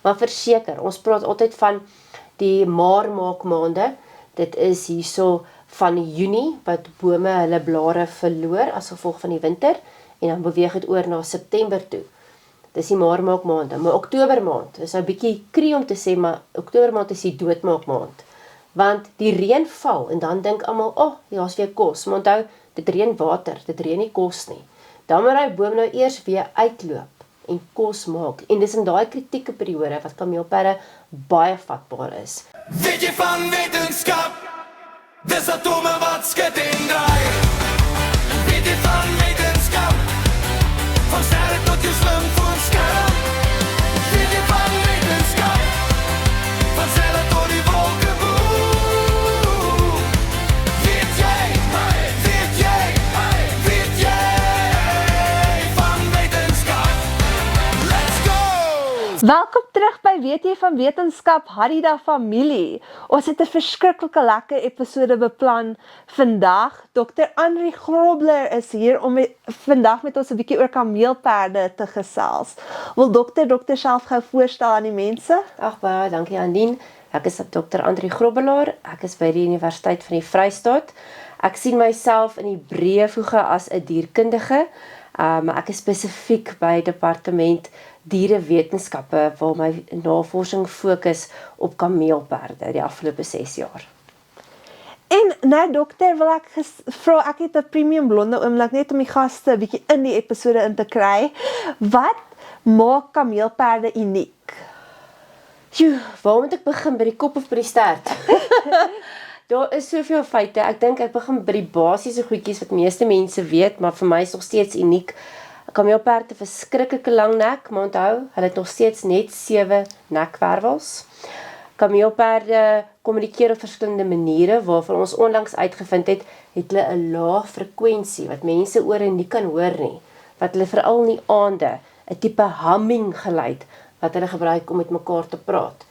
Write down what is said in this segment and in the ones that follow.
Maar verseker, ons praat altyd van die maarmaakmaande. Dit is hierso van Junie wat bome hulle blare verloor as gevolg van die winter en dan beweeg dit oor na September toe. Dis die maarmaakmaande, maar Oktobermaand is nou bietjie krie om te sê, maar Oktobermaand is die doodmaakmaand. Want die reën val en dan dink almal, daar's weer kos. Maar onthou, dit reën water, dit reën nie kos nie. Dan moet hy boom nou eers weer uitloop en kos maak. En dis in daai kritieke periode wat kameelperde baie vatbaar is. Weet jy van wetenskap? Dis atome wat skud en draai. Weet jy van wetenskap? Van sterre tot jou slim voorstel. Weet jy van wetenskap? Van selle tot die wolke boe. Weet jy van wetenskap? Let's go! Welkom terug by Weet jy van Wetenskap, Harida familie. Ons het 'n verskriklike lekker episode beplan vandag. Dr. Andri Grobler is hier om vandag met ons 'n bietjie oor kameelperde te gesels. Wil dokter self gou voorstel aan die mense? Ag baie dankie Andien. Ek is Dr. Andri Grobler. Ek is by die Universiteit van die Vrystaat. Ek sien myself in die breë voege as 'n dierkundige. Ek is spesifiek by departement dierewetenskappe waar my navorsing fokus op kameelperde die afgelope 6 jaar. En nou dokter, wil ek vra, ek het 'n premium blonde oomblik net om die gaste 'n bietjie in die episode in te kry. Wat maak kameelperde uniek? Waar moet ek begin, by die kop of by die stert? Daar is soveel feite. Ek dink ek begin by die basiese goedjies wat meeste mense weet, maar vir my is nog steeds uniek. 'n Kameelperd het 'n verskriklike lang nek, maar onthou, hulle het nog steeds net 7 nekwervels. Kameelperde kommunikeer op verskillende maniere, waarvan ons onlangs uitgevind het hulle 'n lae frekwensie wat mense ore nie kan hoor nie, wat hulle veral in die aande 'n tipe humming geluid wat hulle gebruik om met mekaar te praat.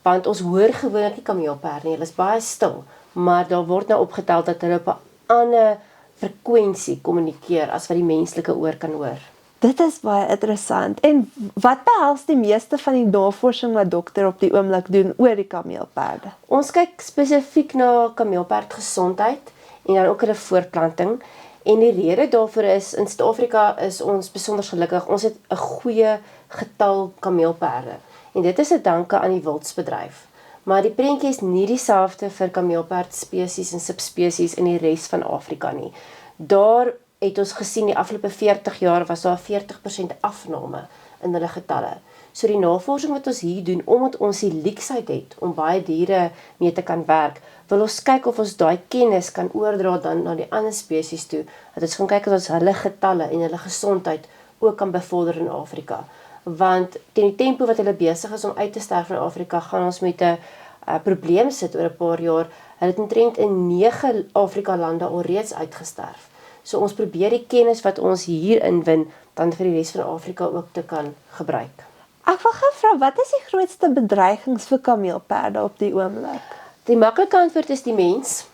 Want ons hoor gewoonlik nie kameelperde nie, hulle is baie stil, maar daar word nou opgetel dat hulle op 'n ander frekwensie kommunikeer as wat die menslike oor kan hoor. Dit is baie interessant. En wat behels die meeste van die navorsing wat dokter op die oomblik doen oor die kameelperde? Ons kyk spesifiek na kameelperdgesondheid en dan ook hulle voortplanting. En die rede daarvoor is, in Suid-Afrika is ons besonder gelukkig. Ons het 'n goeie getal kameelperde. En dit is 'n danke aan die wildsbedryf. Maar die prentjie is nie dieselfde vir kameelperd spesies en subspesies in die res van Afrika nie. Daar het ons gesien die afgelope 40 jaar was daar 40% afname in hulle getalle. So die navorsing wat ons hier doen, omdat ons die leksheid het om baie diere mee te kan werk, wil ons kyk of ons daai kennis kan oordra dan na die ander spesies toe. Dat ons gaan kyk of ons hulle getalle en hulle gesondheid ook kan bevorder in Afrika. Want teen die tempo wat hulle besig is om uit te sterf in Afrika, gaan ons met 'n probleem sit oor 'n paar jaar. Hulle het omtrent in 9 Afrika lande alreeds uitgesterf. So ons probeer die kennis wat ons hier inwin, dan vir die res van Afrika ook te kan gebruik. Ek wil gou vra, wat is die grootste bedreigings vir kameelperde op die oomblik? Die maklike antwoord is die mens,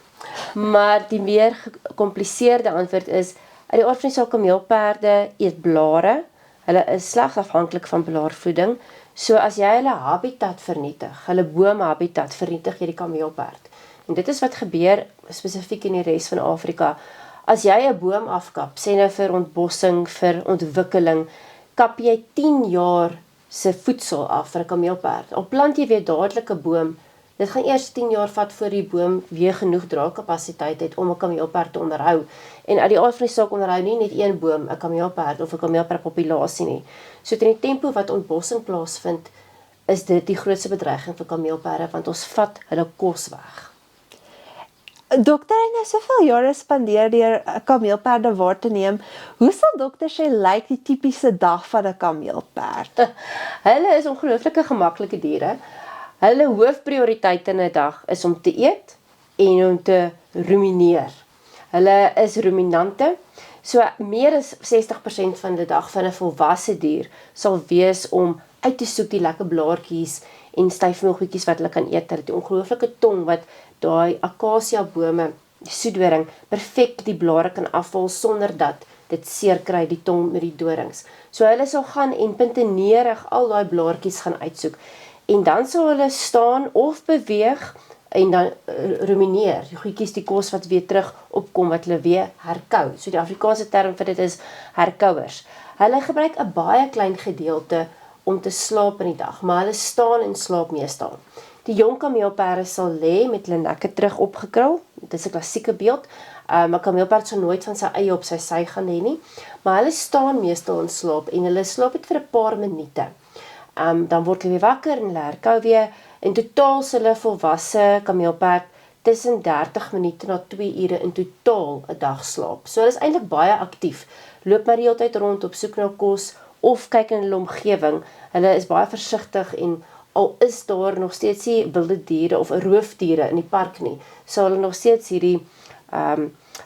maar die meer gecompliseerde antwoord is, uit die aard van die saak, kameelperde eet blare, hulle is slegs afhanklik van blaarvoeding, so as jy hulle habitat vernietig, hulle boomhabitat vernietig jy die kameelperd. En dit is wat gebeur spesifiek in die res van Afrika. As jy 'n boom afkap, sê nou vir ontbossing, vir ontwikkeling, kap jy 10 jaar se voedsel af vir 'n kameelperd. Al plant jy weer dadelik 'n boom, dit gaan eers 10 jaar vat voor die boom weer genoeg draagkapasiteit het om 'n kameelperd te onderhou. En uit die aard van die saak onderhou nie net een boom 'n kameelperd of 'n kameelperdpopulasie nie. So teen die tempo wat ontbossing plaasvind, is dit die grootste bedreiging vir kameelperde, want ons vat hulle kos weg. Dokter het nou soveel jare spandeer deur kameelperde waar te neem. Hoe sal dokter sê lyk die tipiese dag van 'n kameelperd? Hulle is ongelooflike gemaklike diere. Hulle hoofprioriteit in 'n dag is om te eet en om te rumineer. Hulle is ruminante. So meer as 60% van die dag van 'n volwasse dier sal wees om uit te soek die lekker blaartjies en styfmeelgoedjies wat hulle kan eet. Hulle het 'n ongelooflike tong wat daai akasia bome, die soedoring, perfek die blare kan afval sonder dat dit seer kry, die tong met die dorings. So hulle sal gaan en puntenerig al daai blaartjies gaan uitsoek. En dan sal hulle staan of beweeg en dan rumineer, die goedjies die kos wat weer terug opkom, wat hulle weer herkou. So die Afrikaanse term vir dit is herkouers. Hulle gebruik 'n baie klein gedeelte om te slaap in die dag, maar hulle staan en slaap meestal. Die jong kameelperde sal lê met hulle nekke terug opgekrul, dit is 'n klassieke beeld, maar kameelperd sal nooit van sy eie op sy sy gaan lê nie, maar hulle staan meestal en slaap, en hulle slaap net vir 'n paar minute. Dan word hulle weer wakker en hulle herkou weer. In totaal sal hulle volwasse kameelperd tussen 30 minute na 2 ure in totaal 'n dag slaap. So hulle is eintlik baie aktief. Loop maar die hele tyd rond op soek na kos of kyk in hulle omgewing. Hulle is baie versigtig en al is daar nog steeds nie wilde diere of roofdiere in die park nie, sal hulle nog steeds hierdie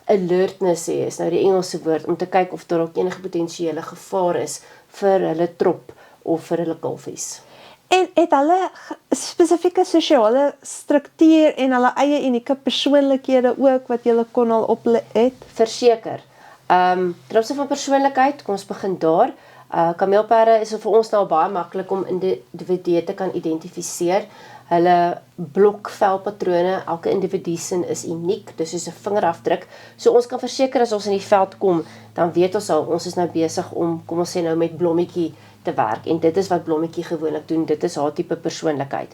alertness hê, is nou die Engelse woord, om te kyk of daar ook enige potensiële gevaar is vir hulle trop of vir hulle kalfies. En het hulle spesifieke sosiale struktuur en hulle eie unieke persoonlikhede ook wat julle kon al het? Verseker. Ten opsigte van persoonlikheid, kom ons begin daar. Kameelperde is vir ons nou baie maklik om individue te kan identifiseer. Hulle blokvelpatrone, elke individu sin is uniek, dis soos 'n vingerafdruk. So ons kan verseker as ons in die veld kom, dan weet ons al, ons is nou besig om, kom ons sê nou met Blommetjie te werk, en dit is wat Blommetjie gewoonlik doen, dit is haar tipe persoonlikheid.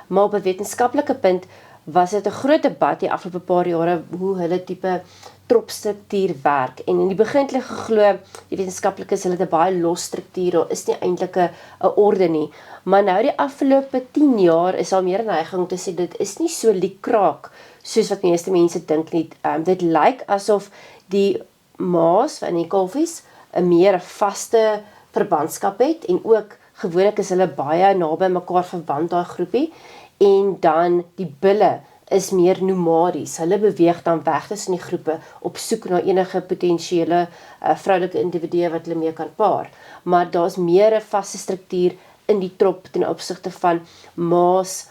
Maar op 'n wetenskaplike punt was dit 'n groot debat die afgelope paar jare hoe hulle tipe tropstruktuur werk. En in die begin het hulle geglo, die wetenskaplikes, hulle het 'n baie los struktuur, daar is nie eintlik 'n orde nie. Maar nou die afgelope 10 jaar is al meer 'n neiging om te sê dit is nie so liekraak soos wat meeste mense dink nie. Dit lyk asof die maas van die kalfies 'n meer vaste verbandskap het, en ook gewoonlik is hulle baie naby mekaar verwant, daai groepie, en dan die bulle is meer nomadies. Hulle beweeg dan weg tussen die groepe op soek na enige potensiële vroulike individue wat hulle mee kan paar. Maar daar's meer 'n vaste struktuur in die trop ten opsigte van maas,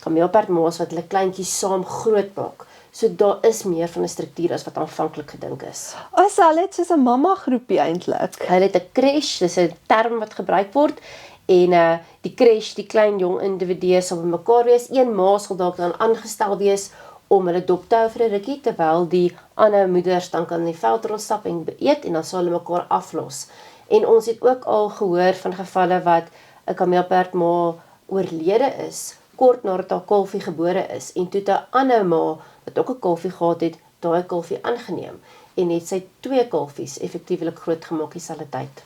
kameelperdmaas wat hulle kleintjies saam groot maak. So daar is meer van 'n struktuur as wat aanvanklik gedink is. Ons sal dit soos 'n mamma groepie eintlik. Hulle het 'n crash, dis 'n term wat gebruik word, en die crash, die klein jong individue sal bymekaar wees. Een ma sal dalk dan aangestel wees om hulle dop te hou vir 'n rukkie, terwyl die ander moeders dan kan in die veld rondstap en eet, en dan sal hulle mekaar aflos. En ons het ook al gehoor van gevalle wat 'n kameelperdma oorlede is, kort nadat haar kalfie gebore is, en toe 'n ander ma wat ook 'n kalfie gehad het, daai kalfie aangeneem, en het sy 2 kalfies effektiewelik grootgemaak dieselfde tyd.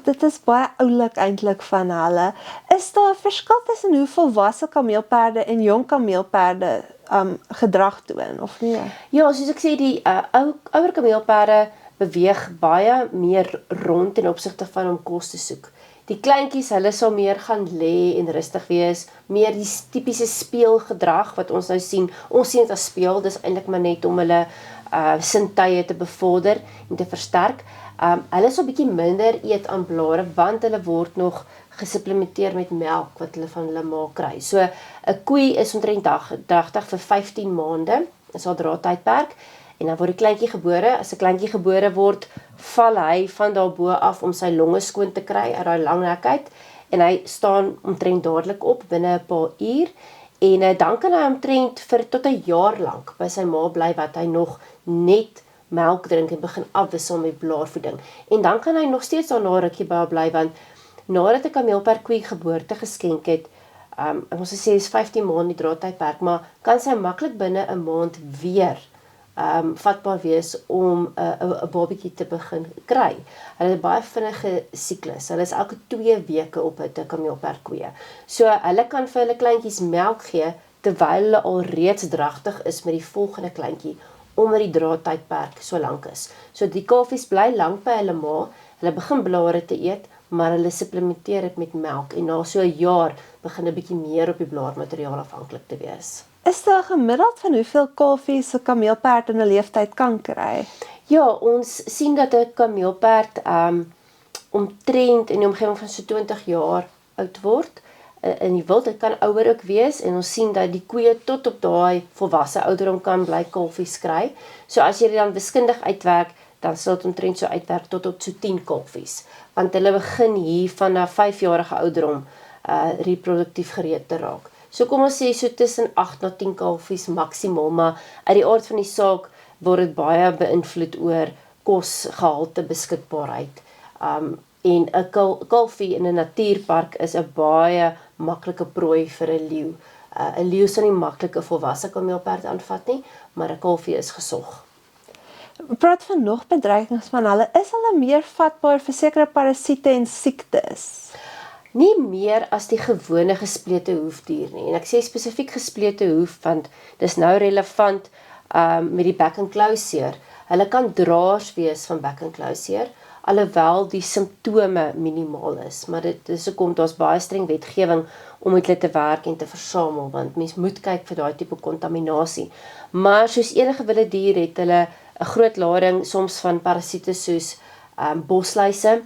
Dit is baie oulik eintlik van hulle. Is daar 'n verskil tussen hoe volwasse kameelperde en jong kameelperde gedrag toon, of nie? Ja, soos ek sê, die ouer kameelperde beweeg baie meer rond ten opsigte van om kos te soek. Die kleintjies, hulle sal meer gaan lê en rustig wees, meer die tipiese speelgedrag wat ons nou sien. Ons sien dit as speel, dis eintlik maar net om hulle sintuie te bevorder en te versterk. Hulle sal bietjie minder eet aan blare, want hulle word nog gesupplementeer met melk wat hulle van hulle ma kry. So 'n koei is omtrent dragtig vir 15 maande, is haar draadtydperk, en dan word die kleintjie gebore. As 'n kleintjie gebore word, val hy van daarbo af om sy longe skoon te kry uit daai lang nek uit, en hy staan omtrent dadelik op binne 'n paar uur, en dan kan hy omtrent vir tot 'n jaar lank by sy ma bly, wat hy nog net melk drink en begin afwissel met blaarvoeding. En dan kan hy nog steeds daarna 'n rukkie by haar bly, want nadat 'n kameelperdkoei geboorte geskenk het, ons sê is 15 maande die draadtydperk, maar kan sy maklik binne 'n maand weer vatbaar wees om 'n babatjie te begin kry. Hulle het baie vinnige siklus. Hulle is elke 2 weke op 'n kameelperdkoeie. So hulle kan vir hulle kleintjies melk gee terwyl hulle al reeds dragtig is met die volgende kleintjie, omdat die draadtydperk so lank is. So die kalfies bly lank by hulle ma, hulle begin blare te eet, maar hulle supplementeer dit met melk, en na so 'n jaar begin 'n bietjie meer op die blaarmateriaal afhanklik te wees. Is daar gemiddeld van hoeveel kalfies 'n kameelperd in 'n leeftyd kan kry? Ja, ons sien dat 'n kameelperd omtrent in die omgewing van so 20 jaar oud word. In die wild, dit kan ouer ook wees, en ons sien dat die koeie tot op daai volwasse ouderdom kan bly kalfies kry. So as jy dit dan wiskundig uitwerk, dan sal dit omtrent so uitwerk tot op so 10 kalfies. Want hulle begin hier vanaf 5-jarige ouderdom reproduktief gereed te raak. So kom ons sê so tussen 8 na 10 kalfies maksimaal, maar uit die aard van die saak word dit baie beïnvloed oor kosgehalte beskikbaarheid. En 'n kalfie in 'n natuurpark is 'n baie maklike prooi vir 'n leeu. 'n Leeu sal nie maklik 'n volwasse kameelperd aanvat nie, maar 'n kalfie is gesog. Praat van nog bedreigings van hulle, is hulle meer vatbaar vir sekere parasiete en siektes? Nie meer as die gewone gesplete hoefdier nie. En ek sê spesifiek gesplete hoef, want dis nou relevant met die back and claw seer. Hulle kan draers wees van back and claw seer, alhoewel die simptome minimaal is, maar dit is hoekom daar's baie streng wetgewing om met hulle te werk en te versamel, want mens moet kyk vir daai tipe kontaminasie. Maar soos enige wilde dier het hulle 'n groot lading soms van parasiete soos bosluise.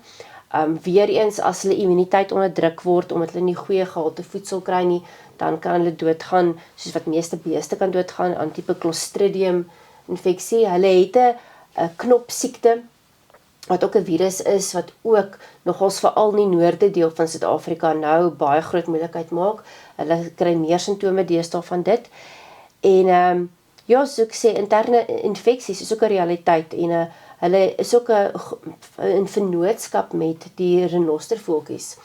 Weer eens as hulle immuniteit onderdruk word omdat hulle nie goeie gehalte voedsel kry nie, dan kan hulle doodgaan, soos wat meeste beeste kan doodgaan aan tipe Clostridium infeksie. Hulle het 'n knopsiekte wat ook 'n virus is wat ook nogals veral in die noorde deel van Suid-Afrika nou baie groot moeilikheid maak. Hulle kry meer simptome deesdae van dit. En ja, so ek sê interne infeksies is ook 'n realiteit en hulle is ook 'n vennootskap met die renostervoeltjies.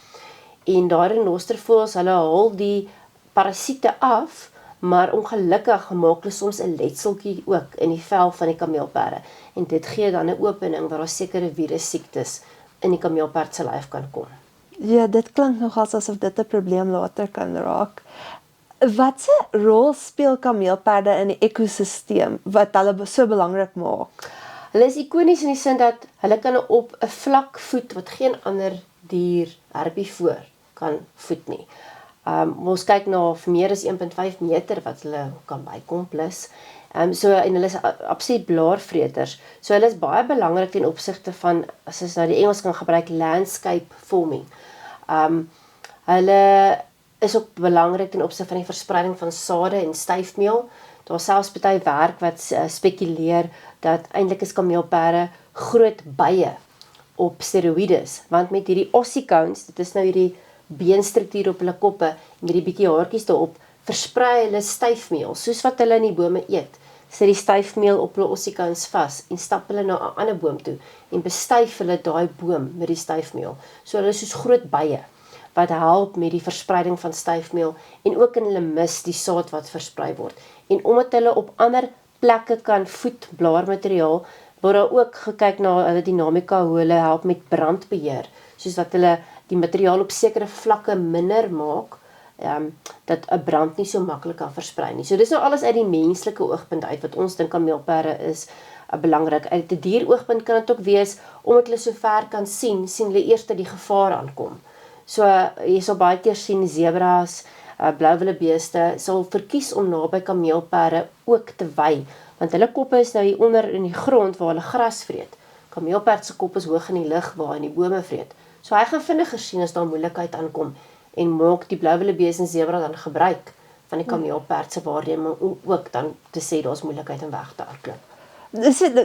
En daai renostervoëls, hulle haal die parasiete af, maar ongelukkig maak hulle soms 'n letseltjie ook in die vel van die kameelperde. En dit gee dan 'n opening waar daar sekere virussiektes in die kameelperd se lyf kan kom. Ja, dit klink nogals asof dit 'n probleem later kan raak. Watse rol speel kameelperde in die ekosisteem wat hulle so belangrik maak? Hulle is ikonies in die sin dat hulle kan op 'n vlak voet wat geen ander dier herbivore kan voet nie. Ons kyk na meer as 1.5 meter wat hulle kan bykom plus. En hulle is absoluut blaarvreters. So hulle is baie belangrik ten opsigte van, as ons nou die Engels kan gebruik, landscape forming. Hulle is ook belangrik ten opsigte van die verspreiding van sade en styfmeel. Daar selfs baie werk wat spekuleer dat eintlik is kameelperde groot bye op steroïdes, want met hierdie ossicones, dit is nou hierdie beenstruktuur op hulle koppe en met die bietjie haartjies daarop, versprei hulle styfmeel, soos wat hulle in die bome eet. Sit die styfmeel op hulle ossicones vas en stap hulle na 'n ander boom toe en bestyf hulle daai boom met die styfmeel. So hulle is soos groot bye wat help met die verspreiding van styfmeel en ook in hulle mis die saad wat versprei word. En omdat hulle op ander plekke kan voed blaarmateriaal, word daar ook gekyk na hulle dinamika, hoe hulle help met brandbeheer, soos wat hulle die materiaal op sekere vlakke minder maak, dat 'n brand nie so maklik kan versprei nie. So dis nou alles uit die menslike oogpunt uit wat ons dink kameelperde is belangrik. Uit 'n dieroogpunt kan dit ook wees omdat hulle so ver kan sien hulle eers dat die gevaar aankom. So jy sal baie keer sien zebras, blou wildebeeste sal verkies om naby kameelperde ook te wy, want hulle koppe is nou hier onder in die grond waar hulle gras vreet. Kameelperd se kop is hoog in die lug waar hy in die bome vreet. So hy gaan vinniger sien as daar moeilikheid aankom en maak die blou wildebeeste en zebra dan gebruik van die kameelperd se waarneming om ook dan te sê daar's moeilikheid om weg te hardloop.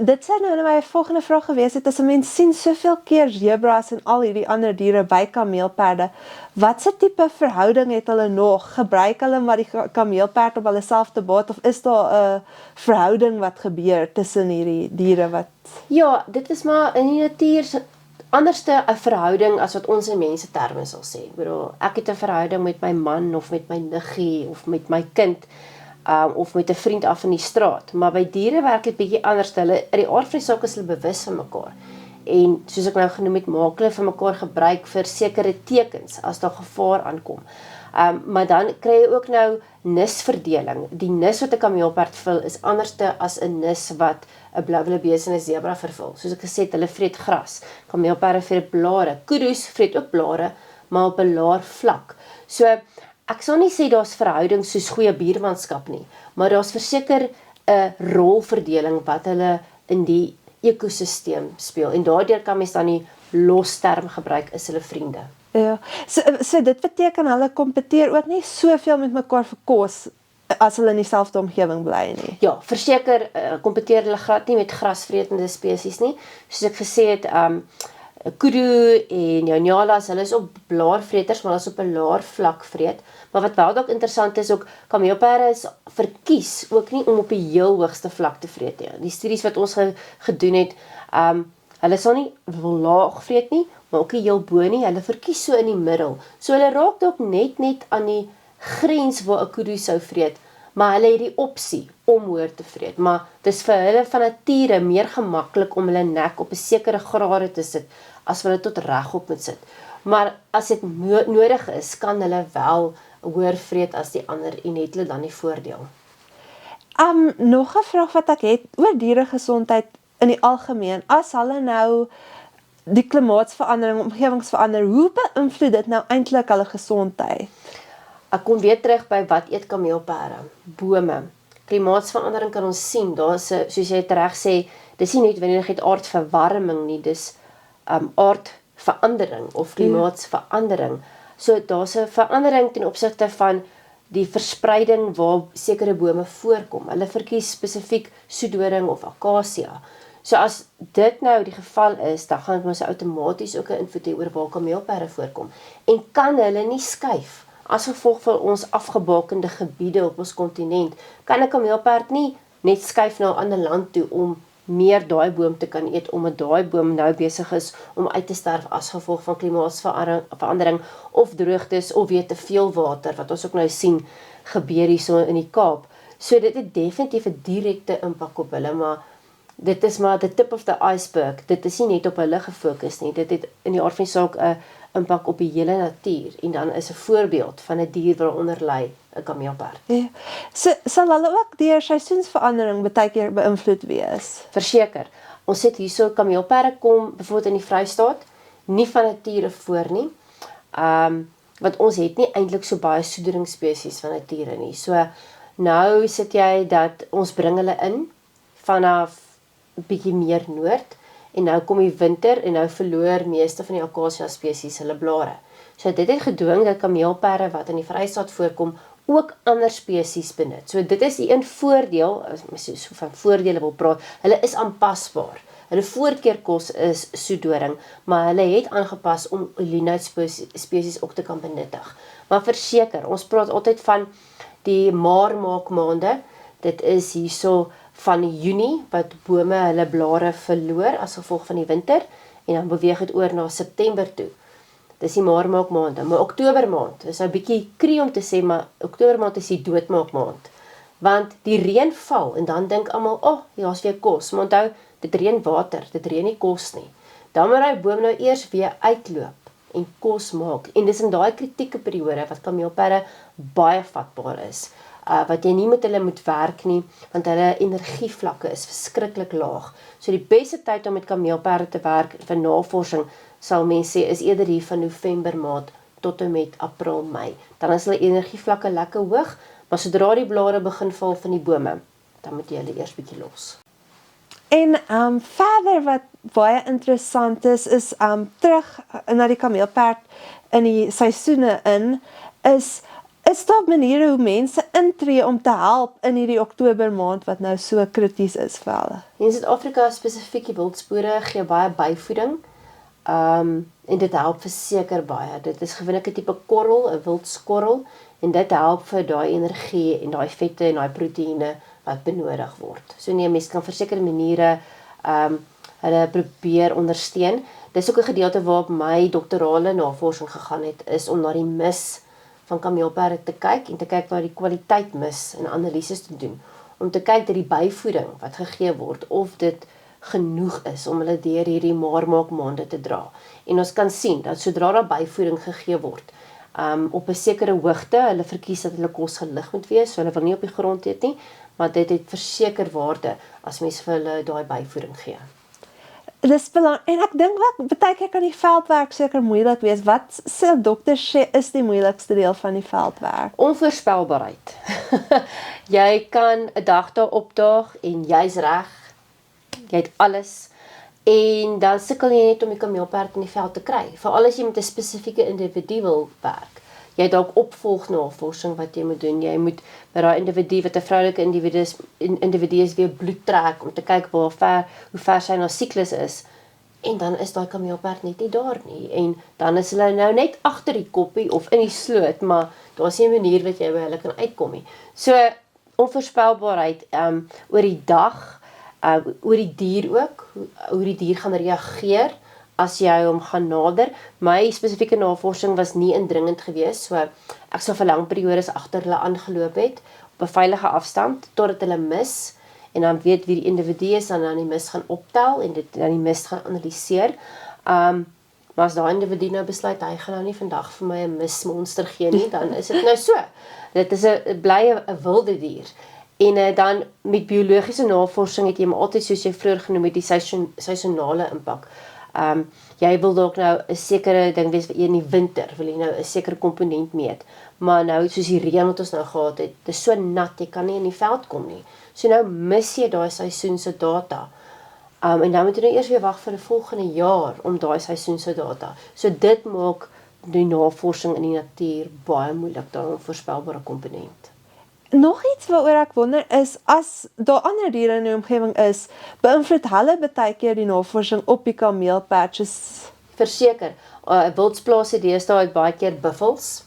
Dit sê nou my volgende vraag gewees het, as 'n mens sien soveel keer zebras en al hierdie ander diere by kameelperde, watse tipe verhouding het hulle nog? Gebruik hulle maar die kameelperd op hulle self te baat, of is daar 'n verhouding wat gebeur tussen hierdie diere wat... Ja, dit is maar in die natuur anderste 'n verhouding as wat ons in mense terme sal sê. Ek bedoel, ek het 'n verhouding met my man of met my niggie of met my kind, of met 'n vriend af in die straat. Maar by diere werk dit bietjie anders. Hulle in die aard van die saak is hulle bewus van mekaar. En soos ek nou genoem het, maak hulle vir mekaar gebruik vir sekere tekens as daar gevaar aankom. Maar dan kry jy ook nou nisverdeling. Die nis wat 'n kameelperd vul is anderste as 'n nis wat 'n blou wildebeeste en 'n zebra vervul. Soos ek gesê het, hulle vreet gras. Kameelperde vreet blare. Kudu's vreet ook blare, maar op 'n laer vlak. So ek sal nie sê daar's verhouding soos goeie buurmanskap nie, maar daar's verseker 'n rolverdeling wat hulle in die ekosisteem speel. En daardeur kan mens dan die losterm gebruik, is hulle vriende. Ja, so dit beteken hulle kompeteer ook nie soveel met mekaar vir kos as hulle in dieselfde omgewing bly nie. Ja, verseker kompeteer hulle glad nie met grasvretende spesies nie. Soos ek gesê het, kudu en jou nyalas, hulle is ook blaarvreters, maar hulle is op 'n laer vlak vreet. Maar wat wel dalk interessant is ook, kameelperde is verkies ook nie om op die heel hoogste vlak te vreet nie. Die studies wat ons gedoen het, hulle sal nie laag vreet nie, maar ook nie heel bo nie, hulle verkies so in die middel. So hulle raak dalk net aan die grens waar 'n kudu sou vreet, maar hulle het die opsie om hoër te vreet. Maar dis vir hulle van nature meer gemaklik om hulle nek op 'n sekere grade te sit, as hulle tot regop moet sit. Maar as dit nodig is, kan hulle wel hoër vreet as die ander en het hulle dan die voordeel. Nog 'n vraag wat ek het oor dieregesondheid in die algemeen. As hulle nou die klimaatsverandering, omgewingsverandering, hoe beïnvloed dit nou eintlik hulle gesondheid? Ek kom weer terug by wat eet kameelperde, bome. Klimaatsverandering kan ons sien, daar is, soos jy reg sê, dis nie noodwendig aardverwarming nie, dis aardverandering of klimaatsverandering. So daar's 'n verandering ten opsigte van die verspreiding waar sekere bome voorkom. Hulle verkies spesifiek soedoring of akasia. So as dit nou die geval is, dan gaan ons outomaties ook 'n invloed hê oor waar kameelperde voorkom. En kan hulle nie skuif as gevolg van ons afgebakende gebiede op ons kontinent, kan 'n kameelperd nie net skuif na 'n ander land toe om meer daai boom te kan eet, omdat daai boom nou besig is om uit te sterf as gevolg van klimaatsverandering of droogtes of weer te veel water, wat ons ook nou sien gebeur hierso in die Kaap. So dit het definitief 'n direkte impak op hulle, maar dit is maar the tip of the iceberg. Dit is nie net op hulle gefokus nie, dit het in die aard van die saak 'n impak op die hele natuur, en dan is 'n voorbeeld van 'n dier waaronder lê 'n kameelperd. Ja. So, sal hulle ook deur seisoensverandering baie keer beïnvloed wees? Verseker, ons sit hierso, kameelperde kom byvoorbeeld in die Vrystaat nie van nature voor nie, want ons het nie eintlik so baie soederingsspesies van nature nie. So nou sit jy dat ons bring hulle in vanaf 'n bietjie meer noord, en nou kom die winter en nou verloor meeste van die akasia spesies hulle blare. So dit het gedwing dat kameelperde wat in die Vrystaat voorkom ook ander spesies benut. So dit is die een voordeel, as mens so van voordele wil praat, hulle is aanpasbaar. Hulle voorkeurkos is soedoring, maar hulle het aangepas om Linnaeus spesies ook te kan benuttig. Maar verseker, ons praat altyd van die maarmaakmaande. Dit is hierso van Junie wat bome hulle blare verloor as gevolg van die winter, en dan beweeg dit oor na September toe. Dis die maarmaakmaande, maar Oktobermaand is nou 'n bietjie kree om te sê, maar Oktobermaand is die doodmaakmaand. Want die reën val en dan dink almal, daar's weer kos. Maar onthou, dit reën water, dit reën nie kos nie. Dan moet hy boom nou eers weer uitloop en kos maak. En dis in daai kritieke periode wat kameelperde baie vatbaar is. Wat jy nie met hulle moet werk nie, want hulle energievlakke is verskriklik laag. So die beste tyd om met kameelperde te werk vir navorsing, sal mense sê, is eerder hier van November maand tot en met April, Mei. Dan is hulle energievlakke lekker hoog, maar sodra die blare begin val van die bome, dan moet jy hulle eers bietjie los. En verder wat baie interessant is terug na die kameelperd in die seisoene is daar maniere hoe mense intree om te help in hierdie Oktobermaand wat nou so krities is vir hulle? In Suid-Afrika spesifiek die wildspore gee baie byvoeding, en dit help verseker baie. Dit is gewoonlik 'n tipe korrel, 'n wildskorrel, en dit help vir daai energie en daai vette en daai proteïene wat benodig word. So nee, mense kan versekerde maniere hulle probeer ondersteun. Dis ook 'n gedeelte waarop my doktorale navorsing gegaan het, is om na die mis van kameelperde te kyk en te kyk na die kwaliteit mis en analises te doen, om te kyk dat die byvoeding wat gegee word, of dit genoeg is om hulle deur hierdie maarmaakmaande te dra. En ons kan sien dat sodra daar byvoeding gegee word, op 'n sekere hoogte, hulle verkies dat hulle kos gelig moet wees, so hulle wil nie op die grond eet nie, maar dit het verseker waarde as mens vir hulle daai byvoeding gee. Dis belangrik, en ek dink wat baie keer kan die veldwerk seker moeilik wees. Wat sê dokters sê is die moeilikste deel van die veldwerk? Onvoorspelbaarheid. Jy kan 'n dag daar opdaag en jy's reg, jy het alles, en dan sukkel jy net om die kameelperd in die veld te kry, veral as jy met 'n spesifieke individu wil werk. jy het dalk opvolgnavorsing wat jy moet doen. Jy moet by daai individu wat 'n vroulike individu is weer bloed trek om te kyk hoe ver sy na siklus is. En dan is daai kameelperd net nie daar nie. En dan is hulle nou net agter die koppie of in die sloot, maar daar's nie 'n manier wat jy by hulle kan uitkom nie. So onvoorspelbaarheid oor die dag, oor die dier ook, hoe die dier gaan reageer as jy hom gaan nader. My spesifieke navorsing was nie indringend geweest, so ek sou vir lang periodes agter hulle aangeloop het op 'n veilige afstand totdat hulle mis en dan weet wie die individu is en dan die mis gaan optel en dit dan die mis gaan analiseer. Maar as daai individu nou besluit hy gaan nou nie vandag vir my 'n mismonster gee nie, dan is dit nou so. Dit is 'n wilde dier. En dan met biologiese navorsing het jy maar altyd soos jy vroeër genoem het die seisonale impak. Jy wil dalk nou 'n sekere ding wees in die winter, wil jy nou 'n sekere komponent meet. Maar nou soos die reën wat ons nou gehad het, dit is so nat, jy kan nie in die veld kom nie. So nou mis jy daai seisoen se data. En dan moet jy nou eers weer wag vir die volgende jaar om daai seisoen se data. So dit maak die navorsing in die natuur baie moeilik, daai onvoorspelbare komponent. Nog iets waaroor ek wonder is, as daar ander diere in die omgewing is, beïnvloed hulle baie keer die navorsing op die kameelperdjies? Verseker, wildsplase deesdae het baie keer buffels,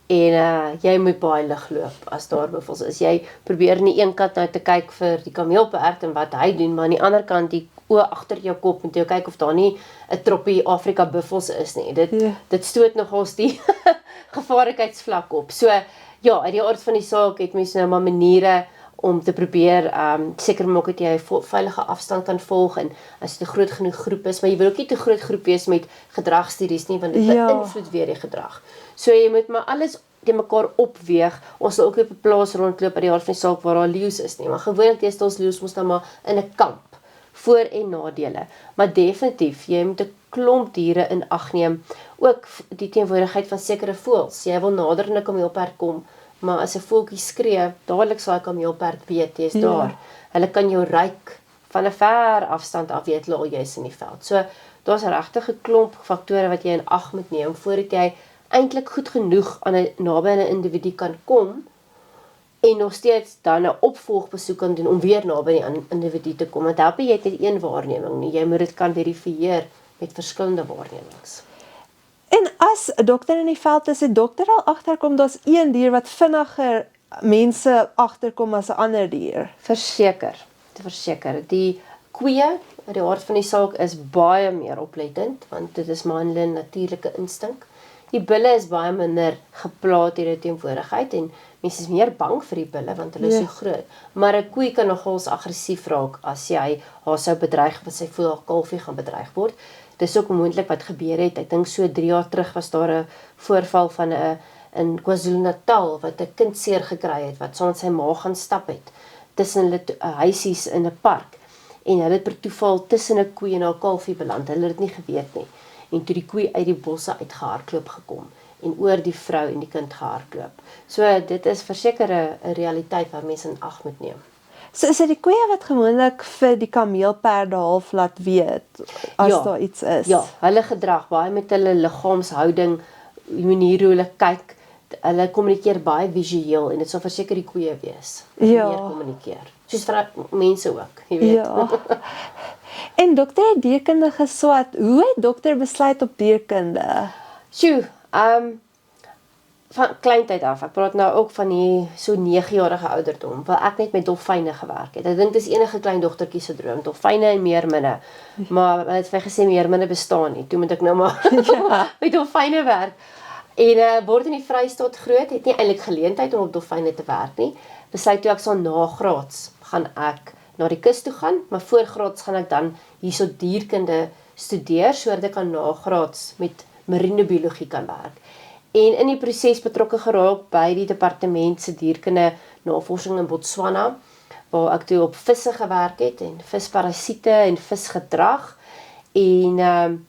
en jy moet baie lig loop as daar buffels is. Jy probeer aan die een kant nou te kyk vir die kameelperd en wat hy doen, maar aan die ander kant die oë agter jou kop moet jy kyk of daar nie 'n troppie Afrika buffels is nie. Dit stoot nogals die gevaarlikheidsvlak op. So ja, uit die aard van die saak het mense nou maar maniere om te probeer seker maak dat jy 'n veilige afstand kan volg en as dit 'n groot genoeg groep is, maar jy wil ook nie te groot groep wees met gedragstudies nie, want dit beïnvloed weer die gedrag. So jy moet maar alles te mekaar opweeg. Ons sal ook op 'n plaas rondloop uit die aard van die saak waar daar leeu's is nie, maar gewoonlik is ons leeu's mos dan maar in 'n kamp. Voor- en nadele. Maar definitief, jy moet 'n klomp diere in ag neem, ook die teenwoordigheid van sekere voëls. Jy wil nader aan 'n kameelperd kom, maar as 'n voeltjie skree, dadelik sal 'n kameelperd weet jy's daar. Hulle kan jou ruik van 'n ver afstand af weet hulle al jy's in die veld. So daar's regtig 'n klomp faktore wat jy in ag moet neem voordat jy eintlik goed genoeg naby aan 'n individu kan kom en nog steeds dan 'n opvolgbesoek kan doen om weer naby aan 'n individu te kom. Want help jy het net een waarneming nie, jy moet dit kan verifieer met verskillende waarnemings. En as 'n dokter in die veld is, 'n dokter al agterkom daar's een dier wat vinniger mense agterkom as 'n ander dier. Verseker. Die koeie, uit die aard van die saak, is baie meer oplettend, want dit is maar hulle natuurlike instink. Die bulle is baie minder geplaag deur die teenwoordigheid en mense is meer bang vir die bulle want hulle is so groot. Maar 'n koei kan nogals aggressief raak as jy haar sou bedreig, want sy voel haar kalfie gaan bedreig word. Dis ook moontlik wat gebeur het. Ek dink so 3 jaar terug was daar 'n voorval van 'n in KwaZulu-Natal wat 'n kind seer gekry het wat saam met sy ma gaan stap het tussen hulle huisies in 'n park en hulle het per toeval tussen 'n koei en haar kalfie beland. Hulle het dit nie geweet nie. En toe die koei uit die bosse uitgehardloop gekom en oor die vrou en die kind gehardloop. So dit is verseker 'n realiteit wat mense in ag moet neem. So is dit die koeie wat gewoonlik vir die kameelperde half laat weet as daar iets is? Ja, hulle gedrag baie met hulle liggaamshouding, die manier hoe hulle kyk, hulle kommunikeer baie visueel en dit sal verseker die koeie wees. Meer kommunikeer. Soos vir mense ook, jy weet. Ja. En dokter het dierkunde geswat. Hoe het dokter besluit op dierkunde? Van kleintyd af. Ek praat nou ook van die so 9-jarige ouderdom, waar ek net met dolfyne gewerk het. Ek dink dis enige klein dogtertjie se droom, dolfyne en meerminne. Maar hulle het vir gesê meerminne bestaan nie. Toe moet ek nou maar met dolfyne werk. En word in die Vrystaat groot, het nie eintlik geleentheid om op dolfyne te werk nie. Besluit toe ek sal nagraads gaan ek na die kus toe gaan, maar voorgraads gaan ek dan hierso dierkunde studeer sodat ek kan nagraads met marine biologie kan werk. En in die proses betrokke geraak by die departement se dierkunde navorsing in Botswana, waar ek toe op visse gewerk het en visparasiete en visgedrag. En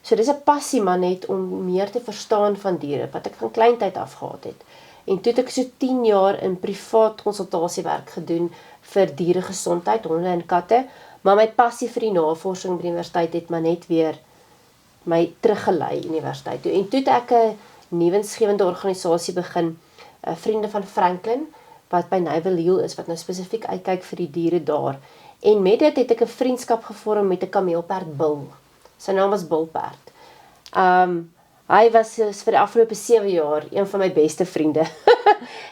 so dis 'n passie maar net om meer te verstaan van diere wat ek van kleintyd af gehad het. En toe het ek so 10 jaar in privaat konsultasiewerk gedoen vir dieregesondheid, honde en katte, maar my passie vir die navorsing by die universiteit het maar net weer my teruggelei universiteit toe. En toe het ek 'n nuwensgewende organisasie begin, Vriende van Franklin, wat by Naval Hill is, wat nou spesifiek uitkyk vir die diere daar. En met dit het ek 'n vriendskap gevorm met 'n kameelperd Bill. Sy naam was Bilperd. Hy was vir die afgelope 7 jaar een van my beste vriende.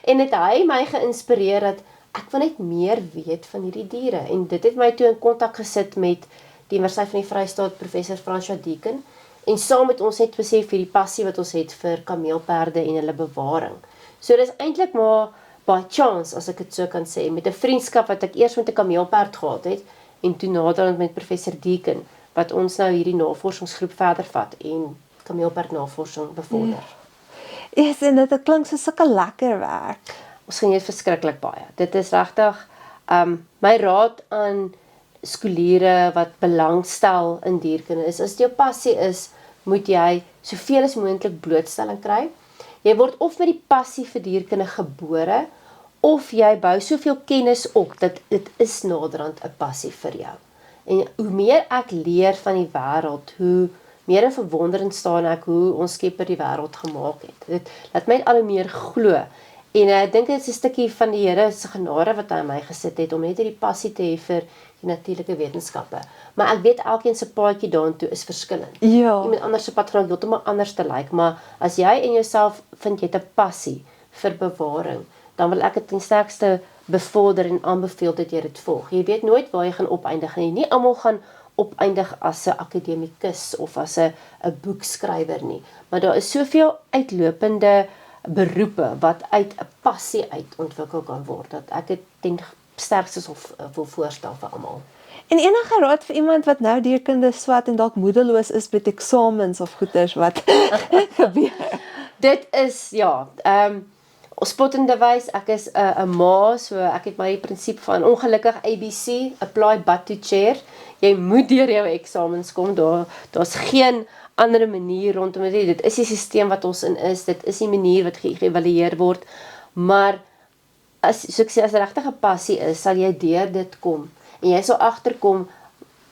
En het hy my geïnspireer dat ek wil net meer weet van hierdie diere. En dit het my toe in kontak gesit met die Universiteit van die Vrystaat, professor François Deacon. En saam met ons het besef hierdie passie wat ons het vir kameelperde en hulle bewaring. So dis eintlik maar by chance, as ek dit so kan sê, met 'n vriendskap wat ek eers met 'n kameelperd gehad het, en toe naderhand met professor Deacon, wat ons nou hierdie navorsingsgroep verder vat en kameelperdnavorsing bevorder. Yes, en dit klink so sulke lekker werk. Ons geniet verskriklik baie. Dit is regtig my raad aan skooliere wat belangstel in dierkunde is, as dit jou passie is, moet jy soveel as moontlik blootstelling kry. Jy word of met die passie vir dierkunde gebore, of jy bou soveel kennis op, dat dit is naderhand 'n passie vir jou. En hoe meer ek leer van die wêreld, hoe meer in verwondering staan ek hoe ons Skepper die wêreld gemaak het. Dit laat my al hoe meer glo. En ek dink dit is 'n stukkie van die Here se genade wat hy aan my gesit het, om net hierdie passie te hê vir die natuurlike wetenskappe. Maar ek weet elkeen se paadjie daartoe is verskillend. Ja. Iemand anders se pad gaan heeltemal anders te lyk, maar as jy in jouself vind jy 'n passie vir bewaring, dan wil ek dit ten sterkste bevorder en aanbeveel dat jy dit volg. Jy weet nooit waar jy gaan opeindig nie. Nie almal gaan opeindig as 'n akademikus of as 'n boekskrywer nie. Maar daar is soveel uitlopende beroepe wat uit 'n passie uit ontwikkel kan word, dat ek dit ten sterkste wil voorstel vir almal. En enige raad vir iemand wat nou dierkunde swat en dalk moedeloos is met eksamens of goeters wat gebeur? Dit is, ja, spottende wys, ek is 'n ma, so ek het my prinsip van ongelukkig ABC, apply but to chair. Jy moet deur jou eksamens kom, daar's geen ander manier rondom dit. Dit is die stelsel wat ons in is, dit is die manier wat geëvalueer word, maar so ek sê, as regtige passie is, sal jy deur dit kom, en jy sal agterkom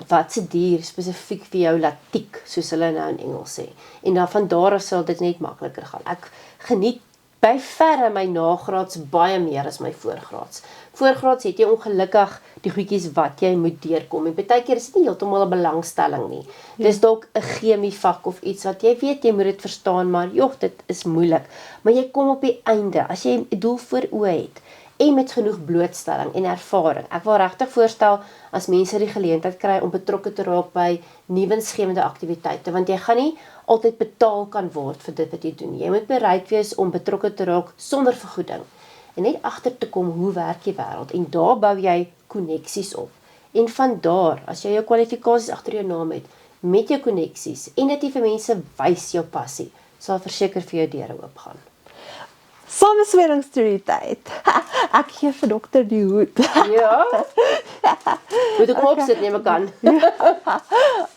wat se dier spesifiek vir jou laat tik, soos hulle nou in Engels sê, en dan van daar af sal dit net makliker gaan. Ek geniet by verre my nagraads baie meer as my voorgraads. Voorgraads het jy ongelukkig die goedjies wat jy moet deurkom, en baie keer is dit nie heeltemal 'n belangstelling nie. Dis dalk 'n chemie vak of iets wat jy weet jy moet dit verstaan, maar joh, dit is moeilik. Maar jy kom op die einde, as jy 'n doel voor oë het, en met genoeg blootstelling en ervaring. Ek wil regtig voorstel as mense die geleentheid kry om betrokke te raak by nuwensgewende aktiwiteite, want jy gaan nie altyd betaal kan word vir dit wat jy doen. Jy moet bereid wees om betrokke te raak sonder vergoeding en net agter te kom hoe werk die wêreld, en daar bou jy koneksies op. En van daar, as jy jou kwalifikasies agter jou naam het, met jou koneksies en dit vir mense wys jou passie, sal verseker vir jou deure oopgaan. Samesweringstorie tyd. Ek gee vir dokter die hoed. Ja. Moet ek opsit, neem ek aan.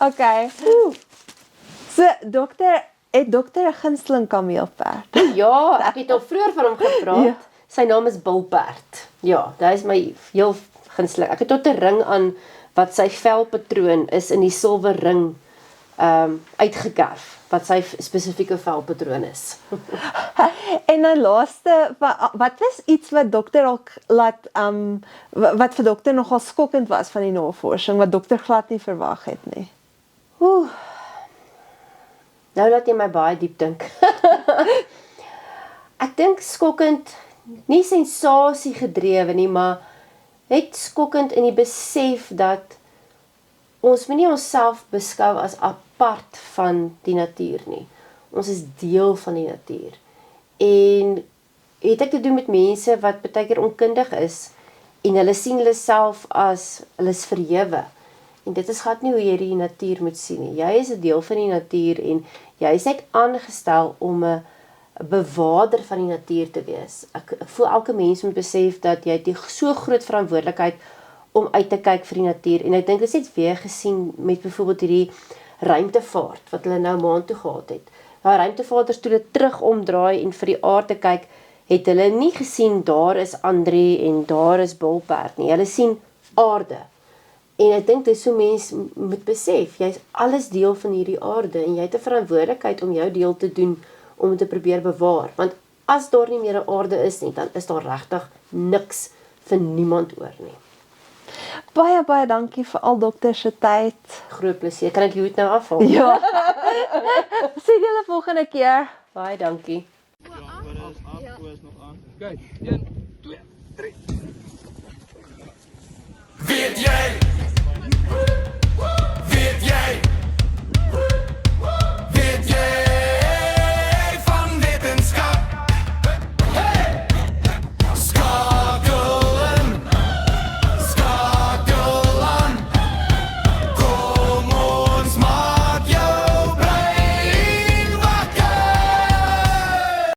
Okay. So, het dokter 'n gunsteling kameelperd? Ja, ek het al vroeër van hom gepraat. Ja. Sy naam is Bilperd. Ja, hy is my heel gunsteling. Ek het tot 'n ring aan wat sy velpatroon is in die silwer ring uitgekerf, wat sy spesifieke velpatroon is. En dan laaste, wat was iets wat dokter ook laat, wat vir dokter nogal skokkend was van die navorsing, wat dokter glad nie verwag het nie? Nou laat jy my baie diep dink. Ek dink skokkend, nie sensasie gedrewe nie, maar net skokkend in die besef dat ons moet nie onsself beskou as apart van die natuur nie. Ons is deel van die natuur. En het ek te doen met mense wat baie keer onkundig is, en hulle sien hulle self as, hulle is verhewe. En dit is glad nie hoe jy die natuur moet sien nie. Jy is 'n deel van die natuur, en jy is net aangestel om 'n bewaarder van die natuur te wees. Ek voel elke mens moet besef dat jy het so groot verantwoordelikheid om uit te kyk vir die natuur, en ek dink dit is net weer gesien met byvoorbeeld hierdie ruimtevaart, wat hulle nou maan toe gehad het. Nou ruimtevaarders toe hulle terug omdraai en vir die aarde kyk, het hulle nie gesien daar is André en daar is Bilperd nie, hulle sien aarde. En ek dink dit is so mens moet besef, jy is alles deel van hierdie aarde, en jy het 'n verantwoordelikheid om jou deel te doen, om te probeer bewaar. Want as daar nie meer 'n aarde is nie, dan is daar regtig niks vir niemand oor nie. Baie, baie dankie vir al dokter se tyd. Groot plesier. Kan ek die hoed nou afhaal? Ja. Sien julle volgende keer. Baie dankie. Weet jy